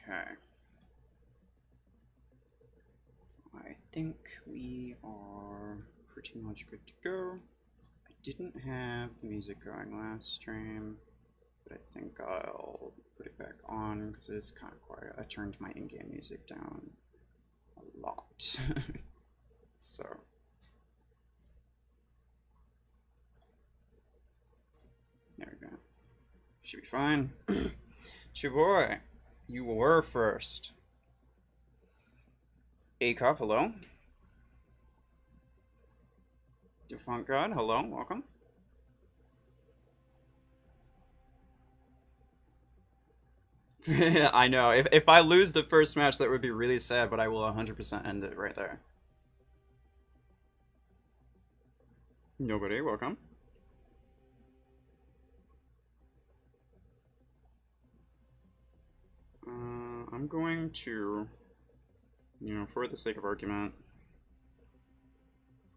Okay. I think we are pretty much good to go. I didn't have the music going last stream, but I think I'll put it back on because it's kind of quiet. I turned my in-game music down a lot. So. There we go. Should be fine. Chiboy, you were first. A-Cup, hello. Defunct God, hello, welcome. I know, if I lose the first match, that would be really sad, but I will 100% end it right there. Nobody, welcome. I'm going to, for the sake of argument,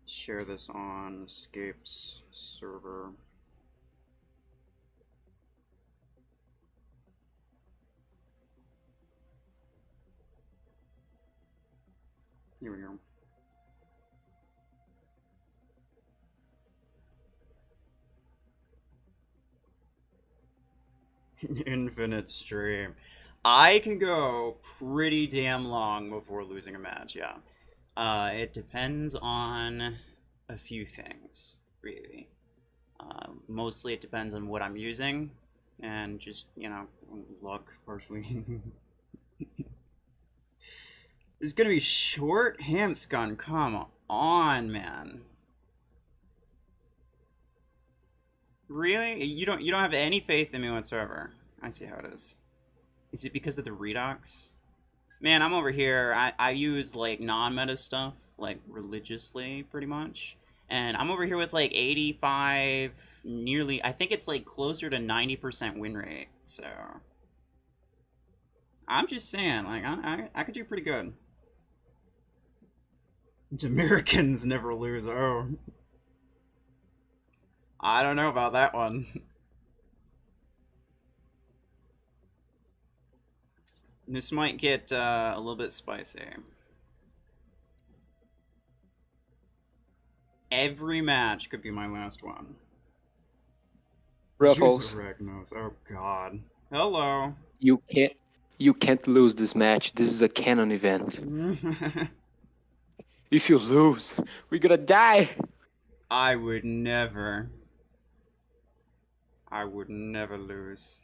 share this on Escape's server. Here we go. Infinite stream. I can go pretty damn long before losing a match, yeah. It depends on a few things, really. Mostly it depends on what I'm using, and just, luck, partially. It's gonna be short Hamscon, come on, man. Really? You don't have any faith in me whatsoever. I see how it is. Is it because of the redox? Man, I'm over here. I use like non-meta stuff, like religiously, pretty much. And I'm over here with like 85, nearly, I think it's like closer to 90% win rate. So I'm just saying, like I could do pretty good. Americans never lose. Oh, I don't know about that one. This might get a little bit spicy. Every match could be my last one. Ruffles. Oh God. Hello. You can't lose this match. This is a canon event. If you lose, we're gonna die. I would never. I would never lose.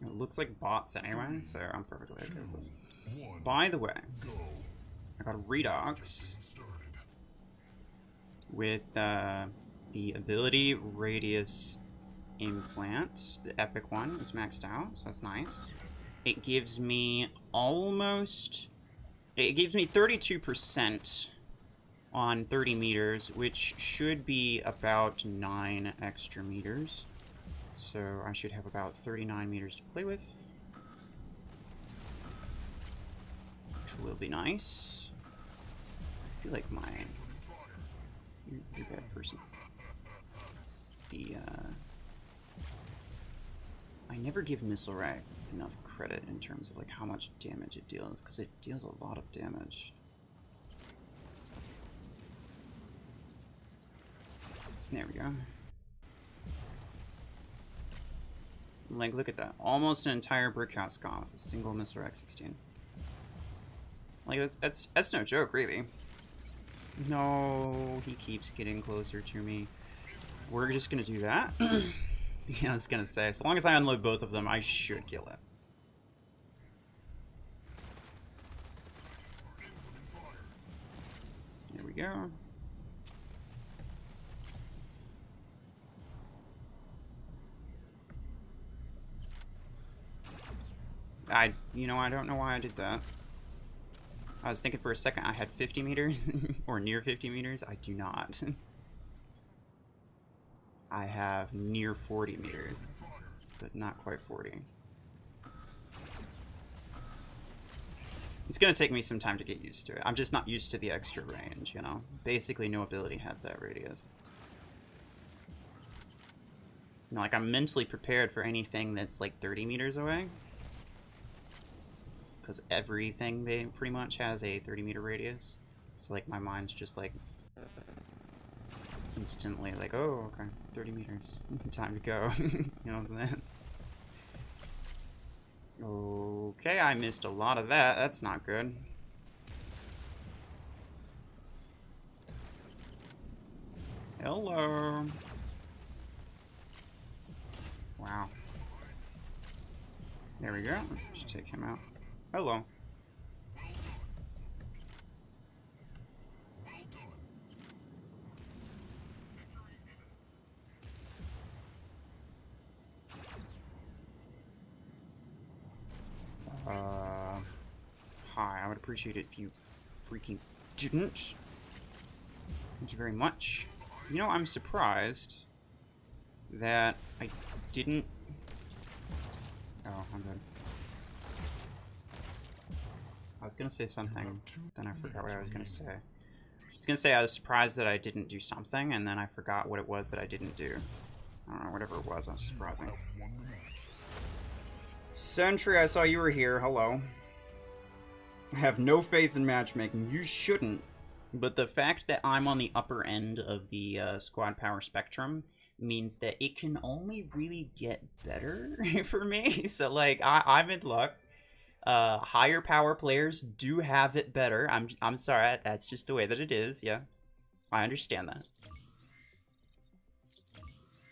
It looks like bots anyway, so I'm perfectly okay with this. By the way, I got a Redox with the ability Radius Implant, the epic one. It's maxed out, so that's nice. It gives me almost... It gives me 32% on 30 meters, which should be about 9 extra meters. So I should have about 39 meters to play with, which will be nice. I feel like you're a bad person. I never give Missile Rack enough credit in terms of like how much damage it deals, because it deals a lot of damage. There we go. Like, look at that. Almost an entire brick house gone with a single Mr. X16. Like, that's no joke, really. No, he keeps getting closer to me. We're just gonna do that. Yeah, I was gonna say, so long as I unload both of them, I should kill it. There we go. I don't know why I did that. I was thinking for a second I had 50 meters, or near 50 meters. I do not. I have near 40 meters, but not quite 40. It's gonna take me some time to get used to it. I'm just not used to the extra range, you know? Basically, no ability has that radius. You know, like, I'm mentally prepared for anything that's, like, 30 meters away. Because everything they pretty much has a 30-meter radius. So, like, my mind's just, like, instantly, like, oh, okay, 30 meters. Time to go. You know what I'm saying? Okay, I missed a lot of that. That's not good. Hello. Wow. There we go. Just take him out. Hello. Hi, I would appreciate it if you freaking didn't. Thank you very much. You know, I'm surprised that I didn't... Oh, I'm good. I was gonna say something, then I forgot what I was gonna say. I was gonna say I was surprised that I didn't do something, and then I forgot what it was that I didn't do. I don't know, whatever it was, I was surprising. Sentry, I saw you were here. Hello. I have no faith in matchmaking. You shouldn't. But the fact that I'm on the upper end of the squad power spectrum means that it can only really get better for me. So, like, I'm in luck. Higher power players do have it better. I'm sorry, that's just the way that it is. Yeah, I understand that.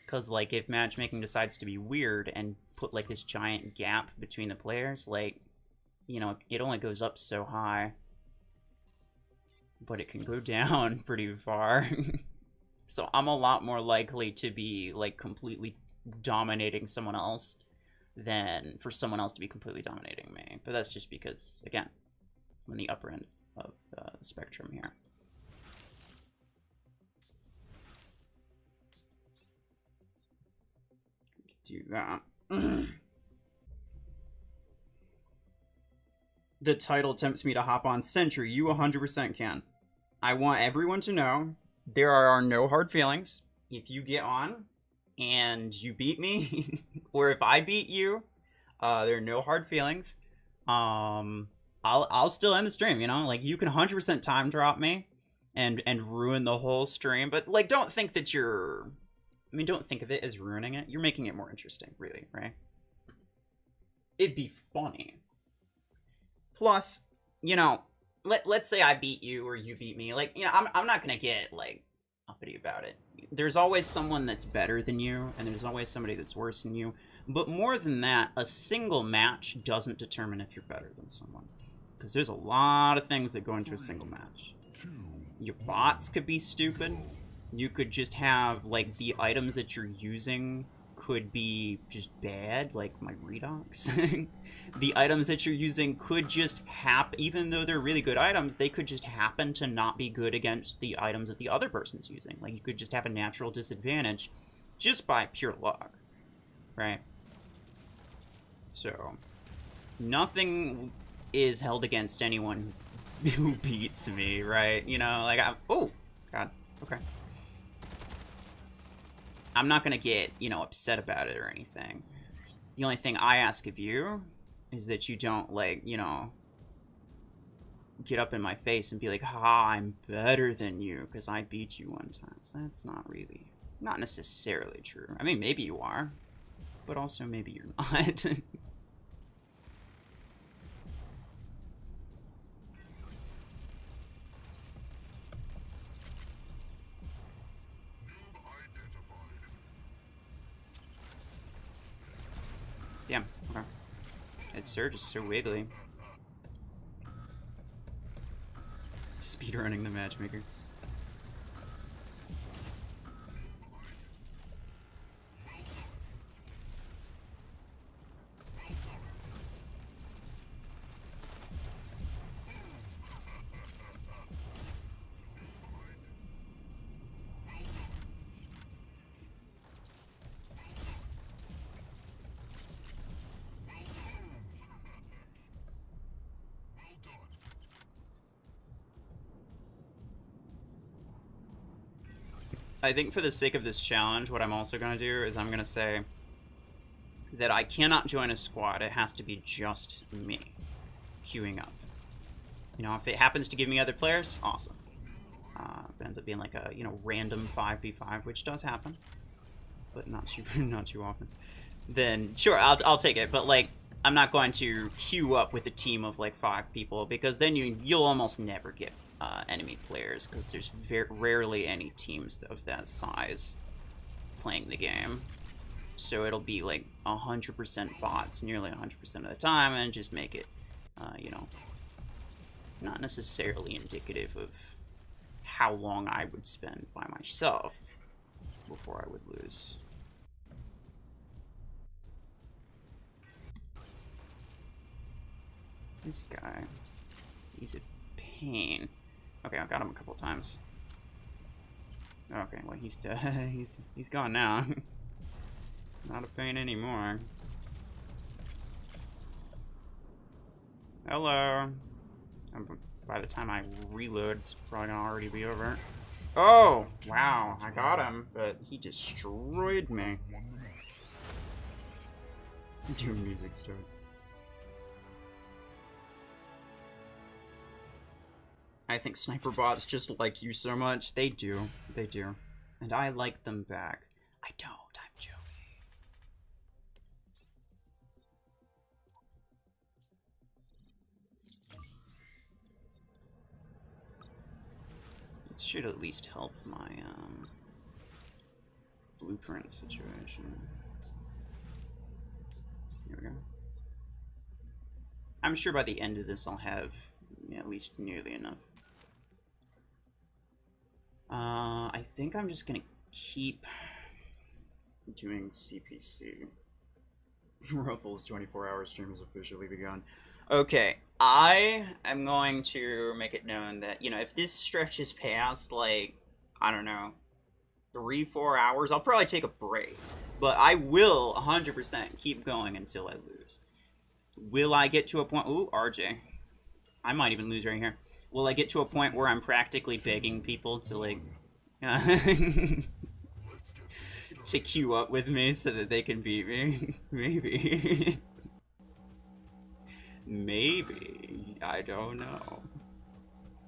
Because, like, if matchmaking decides to be weird and put, like, this giant gap between the players, like, you know, it only goes up so high. But it can go down pretty far. So I'm a lot more likely to be, like, completely dominating someone else than for someone else to be completely dominating me. But that's just because, again, I'm on the upper end of the spectrum here. Do that. The title tempts me to hop on Sentry. You 100% can. I want everyone to know there are no hard feelings. If you get on and you beat me, or if I beat you, there are no hard feelings. I'll still end the stream, you know? Like, you can 100% time drop me and ruin the whole stream, but, like, don't think that you're... I mean, don't think of it as ruining it. You're making it more interesting, really, right? It'd be funny. Plus, you know, let's say I beat you or you beat me. Like, you know, I'm not gonna get, like, uppity about it. There's always someone that's better than you, and there's always somebody that's worse than you. But more than that, a single match doesn't determine if you're better than someone. Because there's a lot of things that go into a single match. Your bots could be stupid. You could just have, like, the items that you're using could be just bad, like my Redox. The items that you're using could just happen, even though they're really good items, they could just happen to not be good against the items that the other person's using. Like, you could just have a natural disadvantage just by pure luck, right? So, nothing is held against anyone who beats me, right? You know, like, oh, God, okay. I'm not gonna get, you know, upset about it or anything. The only thing I ask of you is that you don't, like, you know, get up in my face and be like, ha, I'm better than you because I beat you one time. So that's not necessarily true. I mean, maybe you are, but also maybe you're not. Damn, okay. Its surge is so wiggly. Speedrunning the matchmaker. I think for the sake of this challenge, what I'm also going to do is I'm going to say that I cannot join a squad. It has to be just me queuing up. You know, if it happens to give me other players, awesome. If it ends up being like a, you know, random 5v5, which does happen, but not too often, then sure, I'll take it. But like, I'm not going to queue up with a team of like 5 people, because then you'll almost never get enemy players, because there's very rarely any teams of that size playing the game. So it'll be like 100% bots nearly 100% of the time, and just make it, you know, not necessarily indicative of how long I would spend by myself before I would lose. This guy, he's a pain. Okay, I got him a couple times. Okay, well he's he's gone now. Not a pain anymore. Hello. By the time I reload, it's probably gonna already be over. Oh, wow, I got him, but he destroyed me. Doom music starts. I think sniper bots just like you so much. They do. They do. And I like them back. I don't. I'm joking. It should at least help my blueprint situation. Here we go. I'm sure by the end of this I'll have at least nearly enough. I think I'm just gonna keep doing CPC. Ruffles 24-hour stream has officially begun. Okay, I am going to make it known that, you know, if this stretches past, like, I don't know, 3-4 hours, I'll probably take a break. But I will 100% keep going until I lose. Will I get to a point... Ooh, RJ. I might even lose right here. Will I get to a point where I'm practically begging people to, like... to queue up with me so that they can beat me? Maybe. Maybe. I don't know.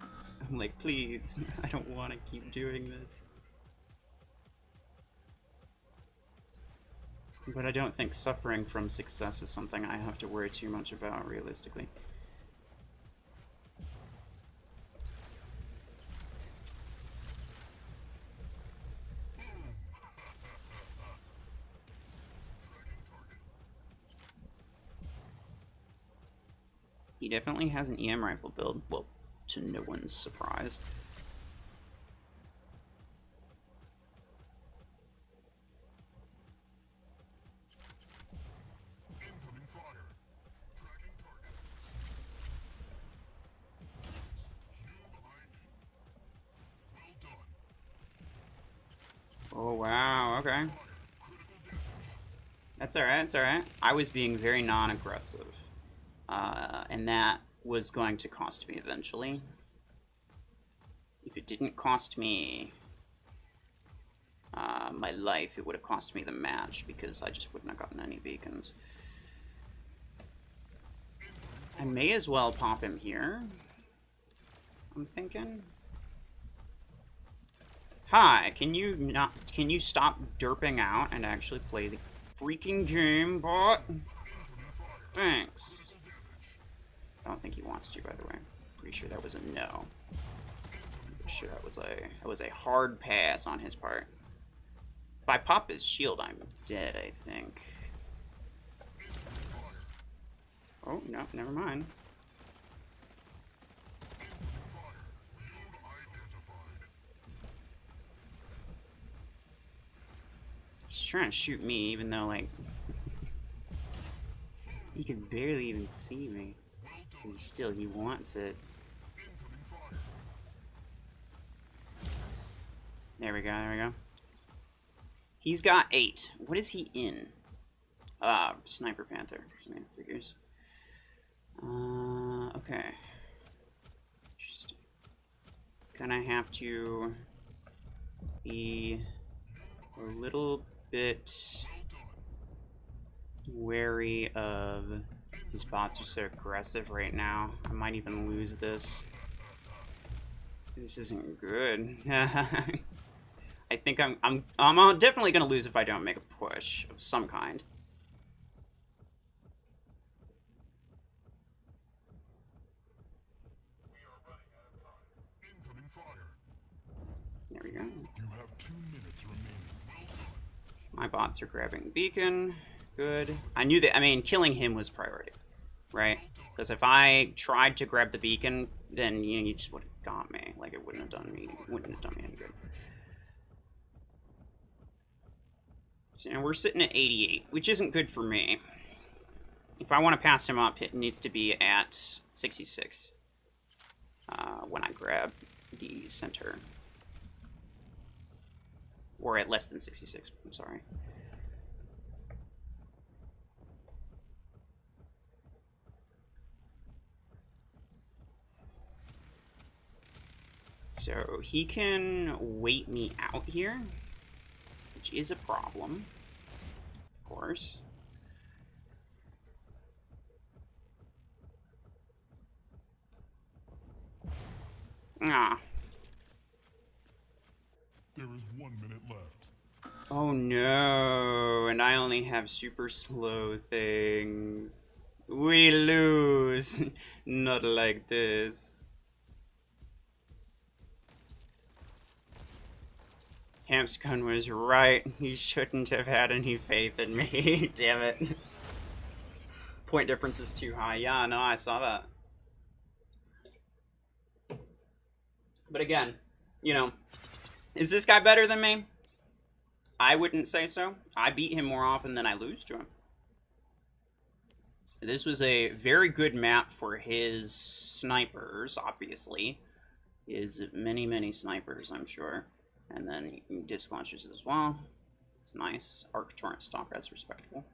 I'm like, please, I don't want to keep doing this. But I don't think suffering from success is something I have to worry too much about, realistically. He definitely has an EM rifle build, well, to no one's surprise. Oh, wow, okay. That's alright, that's alright. I was being very non-aggressive. And that was going to cost me eventually. If it didn't cost me my life, it would have cost me the match, because I just wouldn't have gotten any beacons. I may as well pop him here, I'm thinking. Hi, can you stop derping out and actually play the freaking game, bot? Thanks. I don't think he wants to, by the way. Pretty sure that was a no. Pretty sure that was a hard pass on his part. If I pop his shield, I'm dead, I think. Oh, no, never mind. He's trying to shoot me, even though, like, he can barely even see me. And still, he wants it. There we go, there we go. He's got 8. What is he in? Sniper Panther. Man, figures. Okay. Interesting. Gonna have to be a little bit wary of these bots are so aggressive right now. I might even lose this. This isn't good. I think I'm definitely gonna lose if I don't make a push of some kind. There we go. You have 2 minutes remaining. My bots are grabbing beacon. Good. I knew that. I mean, killing him was priority, right? Because if I tried to grab the beacon, then you just would have got me. Like it wouldn't have done me. Wouldn't have done me any good. So now we're sitting at 88, which isn't good for me. If I want to pass him up, it needs to be at 66 when I grab the center. Or at less than 66, I'm sorry. So he can wait me out here, which is a problem, of course. Ah. There is 1 minute left. Oh no, and I only have super slow things. We lose. Not like this. Hamskun was right. He shouldn't have had any faith in me. Damn it. Point difference is too high. Yeah, no, I saw that. But again, you know, is this guy better than me? I wouldn't say so. I beat him more often than I lose to him. This was a very good map for his snipers, obviously. His many, many snipers, I'm sure. And then disc launchers as well. It's nice. Arc torrent stock, that's respectable.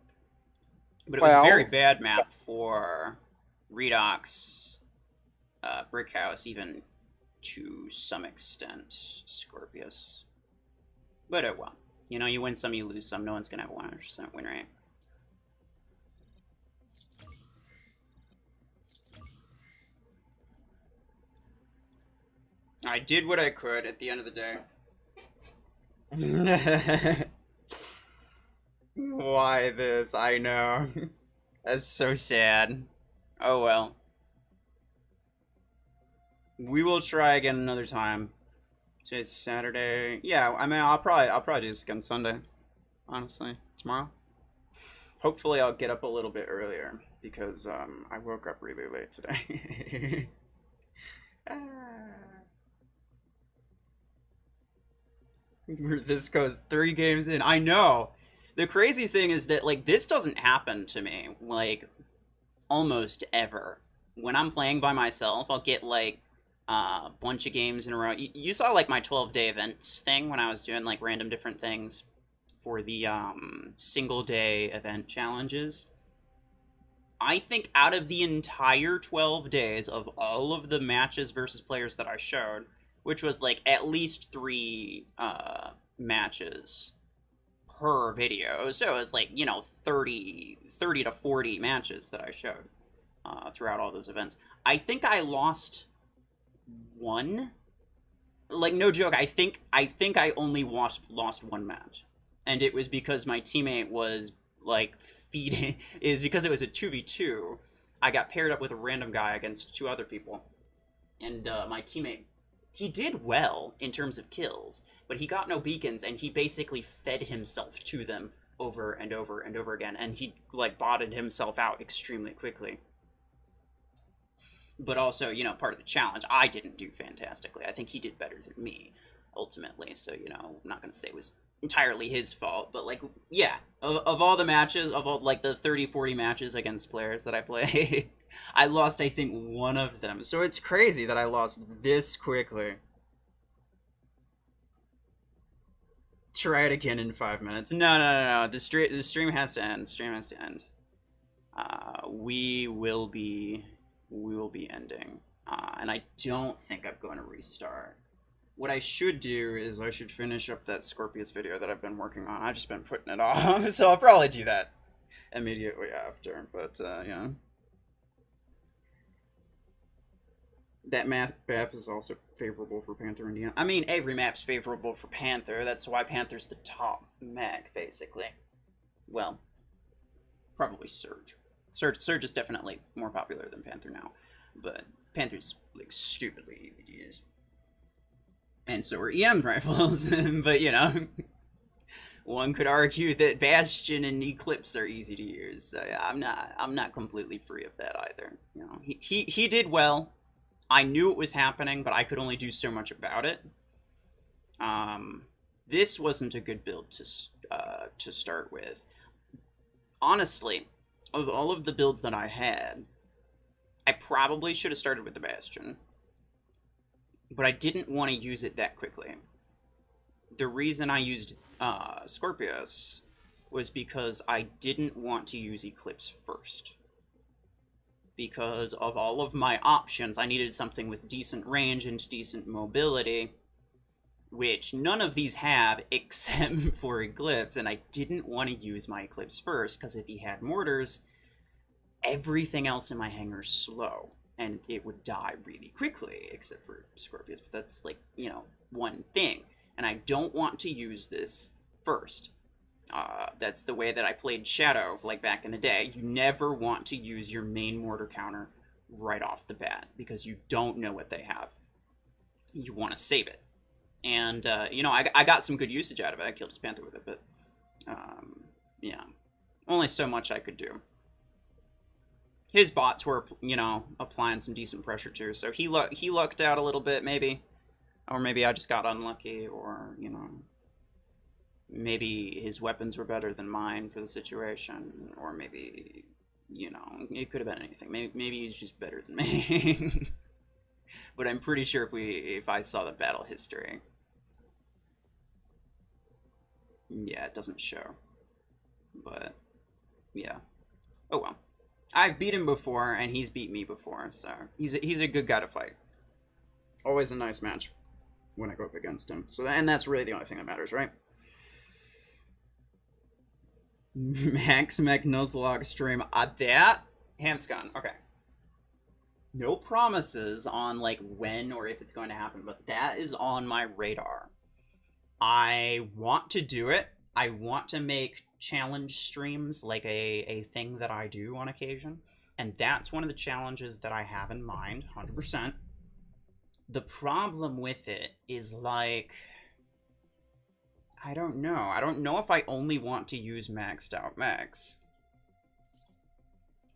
But it was a very bad map for Redox, Brickhouse, even to some extent, Scorpius. But oh well. You know, you win some, you lose some. No one's going to have a 100% win rate. I did what I could at the end of the day. Why this? I know. That's so sad. Oh well. We will try again another time. Today's Saturday. Yeah, I mean, I'll probably do this again Sunday. Honestly, tomorrow. Hopefully, I'll get up a little bit earlier because I woke up really late today. Where this goes 3 games in. I know. The crazy thing is that like this doesn't happen to me like almost ever. When I'm playing by myself, I'll get like a bunch of games in a row. You saw like my 12-day events thing when I was doing like random different things for the single day event challenges. I think out of the entire 12 days of all of the matches versus players that I showed, which was like at least 3 matches per video, so it was like, you know, 30 to 40 matches that I showed throughout all those events. I think I lost 1. Like, no joke, I think I only lost 1 match. And it was because my teammate was, like, feeding... is because it was a 2v2. I got paired up with a random guy against 2 other people. And my teammate, he did well in terms of kills, but he got no beacons, and he basically fed himself to them over and over and over again. And he, like, botted himself out extremely quickly. But also, you know, part of the challenge, I didn't do fantastically. I think he did better than me, ultimately. So, you know, I'm not going to say it was entirely his fault. But, like, yeah, of all the matches, of all, like, the 30, 40 matches against players that I played, I lost, I think, 1 of them. So it's crazy that I lost this quickly. Try it again in 5 minutes. No. The stream has to end. Stream has to end. We will be ending. And I don't think I'm going to restart. What I should do is I should finish up that Scorpius video that I've been working on. I've just been putting it off, so I'll probably do that immediately after. But yeah, that map is also favorable for Panther Indiana. I mean, every map's favorable for Panther. That's why Panther's the top mech, basically. Well, probably Surge. Surge is definitely more popular than Panther now, but Panther's like stupidly easy to use. And so are EM rifles, but you know, one could argue that Bastion and Eclipse are easy to use. So yeah, I'm not completely free of that either. You know, he did well. I knew it was happening, but I could only do so much about it. This wasn't a good build to start with. Honestly, of all of the builds that I had, I probably should have started with the Bastion. But I didn't want to use it that quickly. The reason I used Scorpius was because I didn't want to use Eclipse first. Because of all of my options, I needed something with decent range and decent mobility, which none of these have except for Eclipse, and I didn't want to use my Eclipse first, because if he had mortars, everything else in my hangar's slow. And it would die really quickly, except for Scorpius. But that's, like, you know, one thing. And I don't want to use this first. That's the way that I played Shadow, like, back in the day. You never want to use your main mortar counter right off the bat, because you don't know what they have. You want to save it. And, you know, I got some good usage out of it. I killed his Panther with it, but, yeah. Only so much I could do. His bots were, you know, applying some decent pressure too, so he lucked out a little bit, maybe. Or maybe I just got unlucky, or, you know, maybe his weapons were better than mine for the situation, or maybe, you know, it could have been anything. Maybe he's just better than me. But I'm pretty sure if I saw the battle history. Yeah, it doesn't show. But, yeah. Oh well. I've beat him before, and he's beat me before, so he's a good guy to fight. Always a nice match when I go up against him. So, and that's really the only thing that matters, right? Max Mech Nuzlocke stream. That? Hamscon. Okay. No promises on, like, when or if it's going to happen, but that is on my radar. I want to do it. I want to make challenge streams like a thing that I do on occasion, and that's one of the challenges that I have in mind, 100%. The problem with it is, like, I don't know if I only want to use maxed out mechs,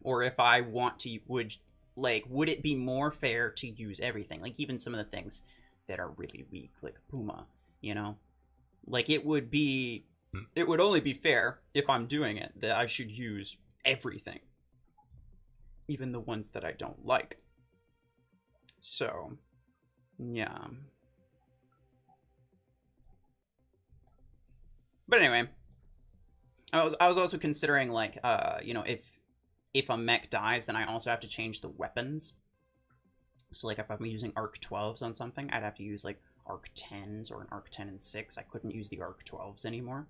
or if I want to would it be more fair to use everything, like even some of the things that are really weak, like Puma, you know, like it would only be fair, if I'm doing it, that I should use everything. Even the ones that I don't like. So, yeah. But anyway, I was also considering, like, you know, if a mech dies, then I also have to change the weapons. So, like, if I'm using Arc 12s on something, I'd have to use, like, Arc 10s or an Arc 10 and 6. I couldn't use the Arc 12s anymore.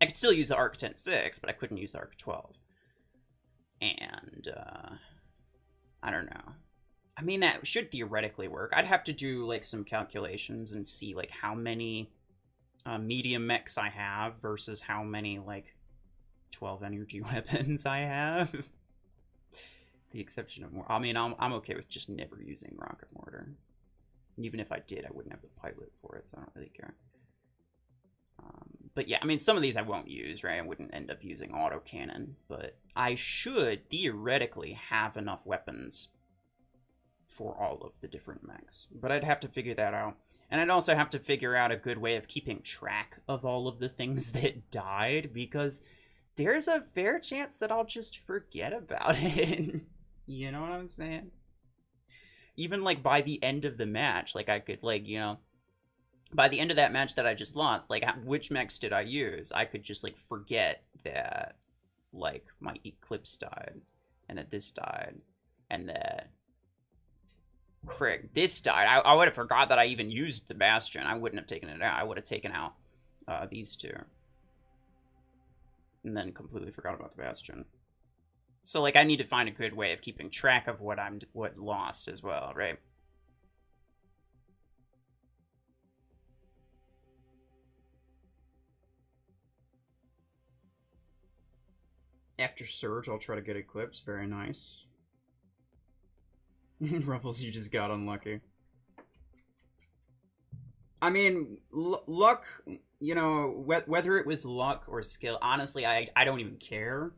I could still use the Arc 10-6, but I couldn't use the Arc 12. And, I don't know. I mean, that should theoretically work. I'd have to do, like, some calculations and see, like, how many medium mechs I have versus how many, like, 12 energy weapons I have. The exception of more. I mean, I'm okay with just never using rocket mortar. And even if I did, I wouldn't have the pilot for it, so I don't really care. But yeah, I mean, some of these I won't use, right? I wouldn't end up using autocannon, but I should theoretically have enough weapons for all of the different mechs. But I'd have to figure that out. And I'd also have to figure out a good way of keeping track of all of the things that died, because there's a fair chance that I'll just forget about it. You know what I'm saying? Even, like, by the end of the match, like, I could, like, you know, by the end of that match that I just lost, like, which mechs did I use? I could just, like, forget that, like, my Eclipse died, and that this died, and that Frick, this died. I would have forgot that I even used the Bastion. I wouldn't have taken it out. I would have taken out these two. And then completely forgot about the Bastion. So, like, I need to find a good way of keeping track of what lost as well, right? After Surge, I'll try to get Eclipse. Very nice. Ruffles, you just got unlucky. I mean, luck, you know, whether it was luck or skill, honestly, I don't even care.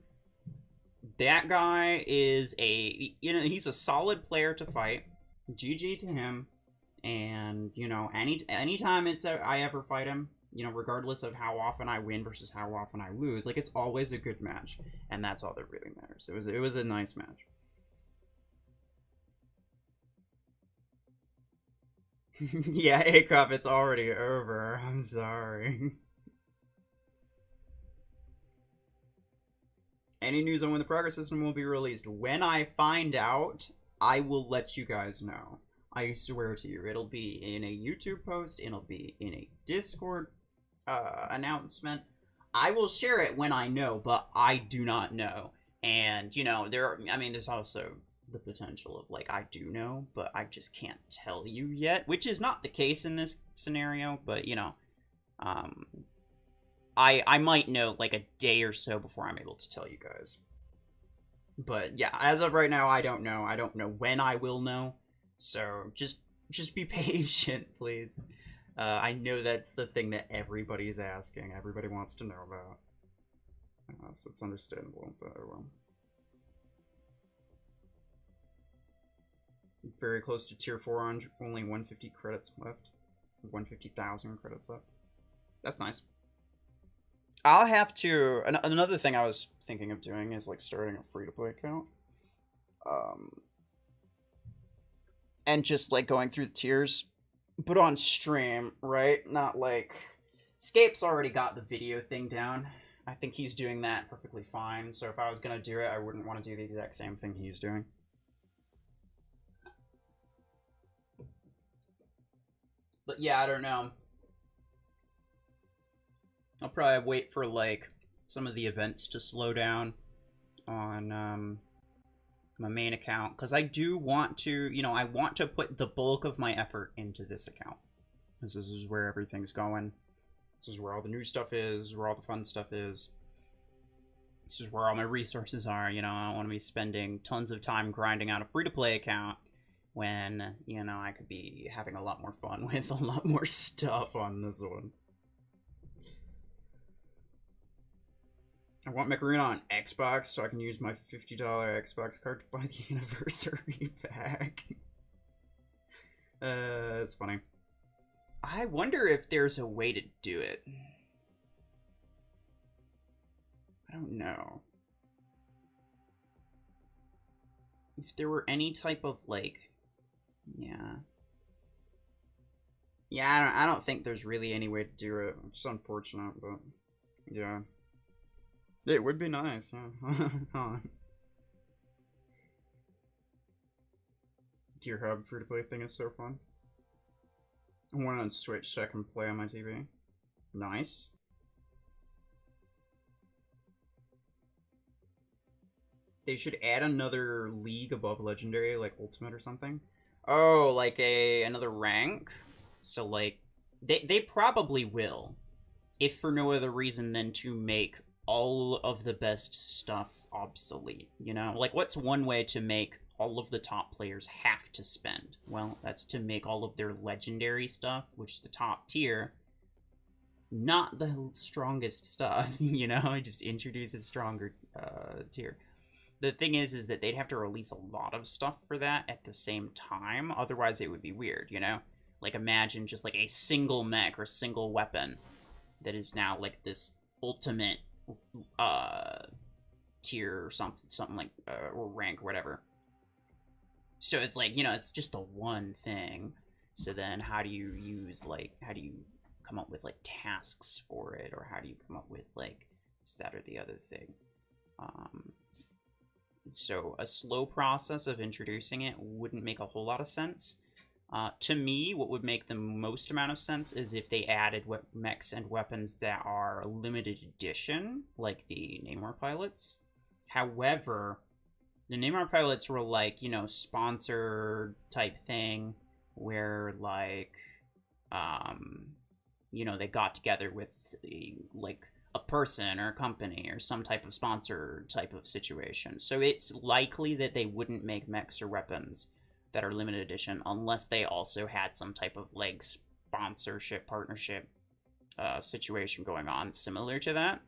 That guy is he's a solid player to fight. GG to him. And, you know, anytime I ever fight him, you know, regardless of how often I win versus how often I lose, like, it's always a good match. And that's all that really matters. It was a nice match. Yeah, Acup, it's already over. I'm sorry. Any news on when the progress system will be released? When I find out, I will let you guys know. I swear to you, it'll be in a YouTube post, it'll be in a Discord announcement. I will share it when I know, but I do not know. And, you know, there's also the potential of, like, I do know, but I just can't tell you yet, which is not the case in this scenario, but, you know, I might know, like, a day or so before I'm able to tell you guys. But, yeah, as of right now, I don't know. I don't know when I will know, so just be patient, please. I know that's the thing that everybody's asking. Everybody wants to know about. So it's understandable, but oh well. Very close to tier 4 on only 150 credits left. 150,000 credits left. That's nice. I'll have to... Another thing I was thinking of doing is, like, starting a free-to-play account. And just, like, going through the tiers. But on stream, right? Not, like... Scape's already got the video thing down. I think he's doing that perfectly fine. So if I was gonna do it, I wouldn't want to do the exact same thing he's doing. But yeah, I don't know. I'll probably wait for, like, some of the events to slow down on my main account. Because I do want to, you know, I want to put the bulk of my effort into this account. Because this is where everything's going. This is where all the new stuff is, where all the fun stuff is. This is where all my resources are, you know. I don't want to be spending tons of time grinding out a free-to-play account when, you know, I could be having a lot more fun with a lot more stuff on this one. I want Mech Arena on Xbox so I can use my $50 Xbox card to buy the anniversary pack. It's funny. I wonder if there's a way to do it. I don't know. If there were any type of, like... Yeah. Yeah, I don't think there's really any way to do it. It's unfortunate, but... Yeah. It would be nice, yeah. Gear Hub free-to-play thing is so fun. I want it on Switch so I can play on my TV. Nice. They should add another league above Legendary, like Ultimate or something. Oh, like another rank? So, like, they probably will. If for no other reason than to make all of the best stuff obsolete, you know? Like, what's one way to make all of the top players have to spend? Well, that's to make all of their legendary stuff, which is the top tier, not the strongest stuff, you know? Just introduce a stronger tier. The thing is that they'd have to release a lot of stuff for that at the same time, otherwise it would be weird, you know? Like, imagine just, like, a single mech or single weapon that is now, like, this ultimate tier or something like, or rank or whatever. So it's like, you know, it's just the one thing. So then how do you use, like, how do you come up with, like, tasks for it? Or how do you come up with, like, this, that, or the other thing? So a slow process of introducing it wouldn't make a whole lot of sense. To me, what would make the most amount of sense is if they added mechs and weapons that are limited edition, like the Namor pilots. However, the Namor pilots were like, you know, sponsored type thing where like, you know, they got together with like a person or a company or some type of sponsor type of situation. So it's likely that they wouldn't make mechs or weapons that are limited edition unless they also had some type of like sponsorship partnership situation going on similar to that.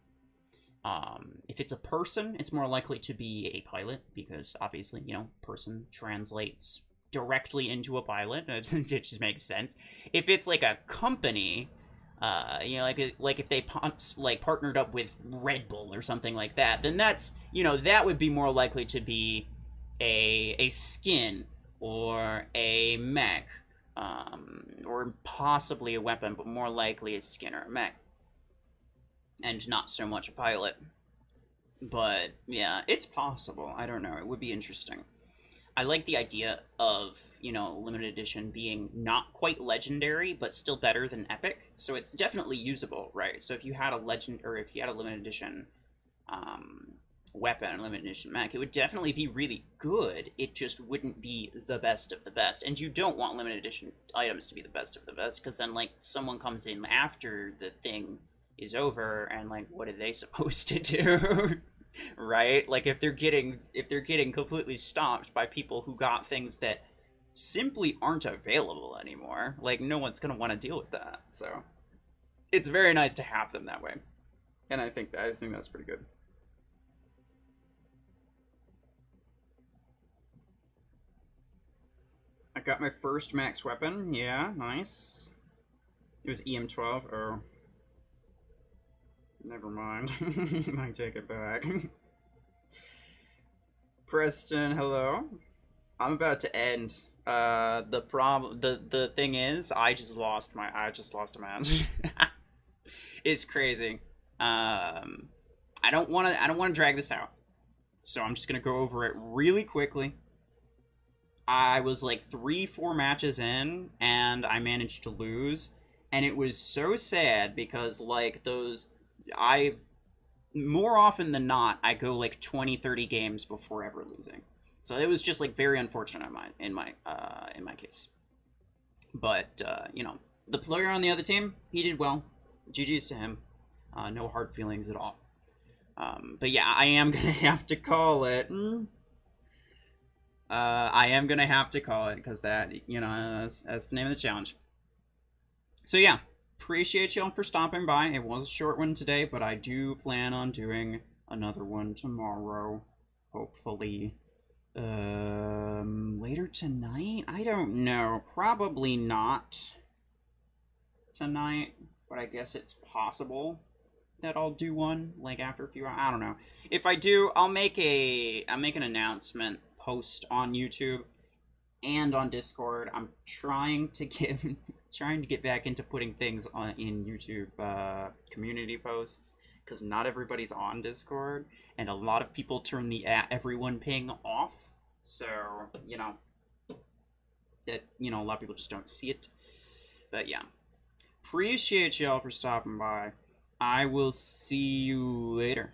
If it's a person, it's more likely to be a pilot because obviously, you know, person translates directly into a pilot. It just makes sense. If it's like a company, you know, like if they partnered up with Red Bull or something like that, then that's, you know, that would be more likely to be a skin or a mech, or possibly a weapon, but more likely a skin or a mech, and not so much a pilot. But yeah, it's possible. I don't know. It would be interesting. I like the idea of, you know, limited edition being not quite legendary, but still better than epic. So it's definitely usable, right? So if you had a legend, or if you had a limited edition weapon, limited edition mech, it would definitely be really good. It just wouldn't be the best of the best. And you don't want limited edition items to be the best of the best, because then like someone comes in after the thing is over, and like, what are they supposed to do? Right? Like if they're getting completely stomped by people who got things that simply aren't available anymore, like no one's gonna want to deal with that. So it's very nice to have them that way, and I think that's pretty good. I got my first max weapon. Yeah, nice. It was EM12. Oh. Never mind. I take it back. Preston, hello. I'm about to end. The thing is, I just lost a match. It's crazy. I don't want to drag this out. So I'm just going to go over it really quickly. I was like 3-4 matches in and I managed to lose, and it was so sad because like more often than not, I go like 20-30 games before ever losing. So it was just like very unfortunate in my case. But you know, the player on the other team, he did well. GG's to him. No hard feelings at all. But yeah, I am gonna have to call it. I am gonna have to call it because that, you know, that's the name of the challenge. So yeah, appreciate y'all for stopping by. It was a short one today, but I do plan on doing another one tomorrow, hopefully. Later tonight? I don't know. Probably not tonight, but I guess it's possible that I'll do one like after a few hours. I don't know. If I do, I'll make an announcement post on YouTube and on Discord. I'm trying to get back into putting things in YouTube community posts, because not everybody's on Discord, and a lot of people turn the everyone ping off. So, you know, that, you know, a lot of people just don't see it. But yeah, appreciate y'all for stopping by. I will see you later.